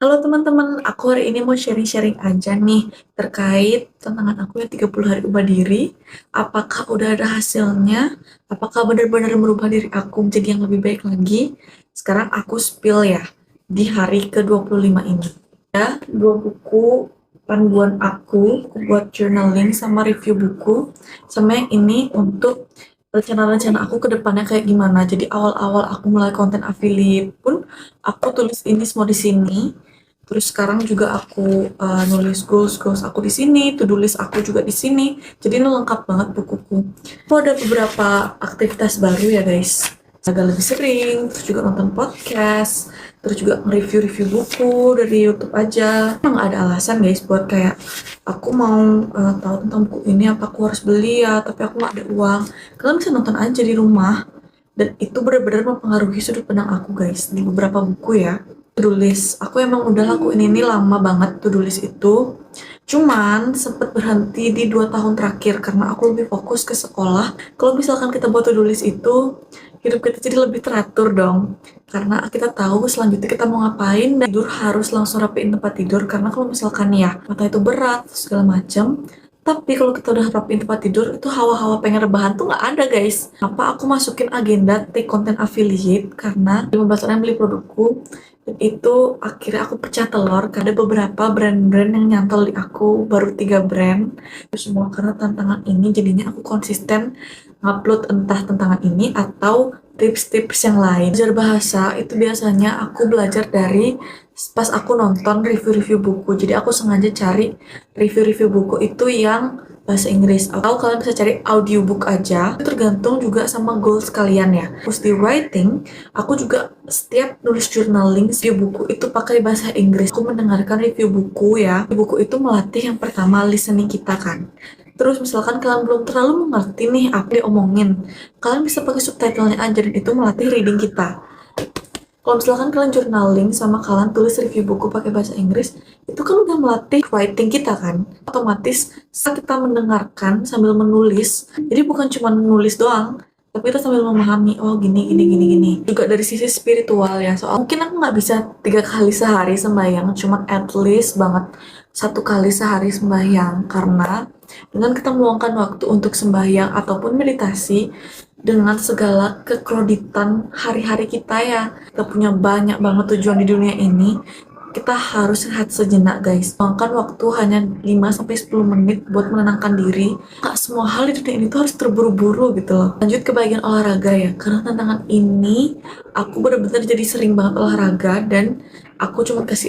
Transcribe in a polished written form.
Halo teman-teman, aku hari ini mau sharing-sharing aja nih terkait tantangan aku yang 30 hari ubah diri. Apakah udah ada hasilnya? Apakah benar-benar merubah diri aku menjadi yang lebih baik lagi? Sekarang aku spill ya di hari ke-25 ini. Ya, dua buku panduan aku buat journaling sama review buku. Sama yang ini untuk rencana-rencana aku ke depannya kayak gimana. Jadi awal-awal aku mulai konten affiliate pun aku tulis ini semua di sini. Terus sekarang juga aku nulis goals aku di sini, to-do list aku juga di sini. Jadi ini lengkap banget bukuku. Aku ada beberapa aktivitas baru ya guys. Agak lebih sering, terus juga nonton podcast, terus juga nge-review-review buku dari YouTube aja. Emang ada alasan guys buat kayak aku mau tahu tentang buku ini apa aku harus beli ya, tapi aku nggak ada uang. Kalian bisa nonton aja di rumah. Dan itu benar-benar mempengaruhi sudut pandang aku guys di beberapa buku ya. To-do list, aku emang udah lakuin ini lama banget to-do list itu. Cuman sempet berhenti di 2 tahun terakhir karena aku lebih fokus ke sekolah. Kalau misalkan kita buat to-do list itu, hidup kita jadi lebih teratur dong. Karena kita tahu selanjutnya kita mau ngapain dan tidur harus langsung rapiin tempat tidur. Karena kalau misalkan ya mata itu berat segala macam, tapi kalau kita udah rapiin tempat tidur, itu hawa-hawa pengen rebahan tuh nggak ada guys. Apa aku masukin agenda take content affiliate karena 15 orang yang beli produkku. Dan itu akhirnya aku pecah telur karena ada beberapa brand-brand yang nyantol di aku, baru 3 brand. Itu semua karena tantangan ini jadinya aku konsisten ngupload entah tantangan ini atau tips-tips yang lain. Belajar bahasa itu biasanya aku belajar dari pas aku nonton review-review buku. Jadi aku sengaja cari review-review buku itu yang bahasa Inggris, atau kalian bisa cari audiobook aja. Itu tergantung juga sama goals kalian ya. Terus di writing, aku juga setiap nulis journaling review buku itu pakai bahasa Inggris. Aku mendengarkan review buku ya. Buku itu melatih yang pertama listening kita kan. Terus misalkan kalian belum terlalu mengerti nih apa yang diomongin, kalian bisa pakai subtitlenya aja dan itu melatih reading kita. Kalau misalkan kalian journaling sama kalian tulis review buku pakai bahasa Inggris, itu kan udah melatih writing kita kan. Otomatis saat kita mendengarkan sambil menulis, jadi bukan cuma menulis doang, tapi kita sambil memahami, oh gini, gini, gini, gini. Juga dari sisi spiritual ya, soal mungkin aku nggak bisa 3 kali sehari sembahyang, cuma at least banget 1 kali sehari sembahyang. Karena dengan kita meluangkan waktu untuk sembahyang ataupun meditasi, dengan segala kekroditan hari-hari kita ya, kita punya banyak banget tujuan di dunia ini, kita harus rehat sejenak guys. Luangkan waktu hanya 5-10 menit buat menenangkan diri. Gak semua hal di dunia ini tuh harus terburu-buru gitu loh. Lanjut ke bagian olahraga ya, karena tantangan ini aku benar-benar jadi sering banget olahraga dan aku cuma kasih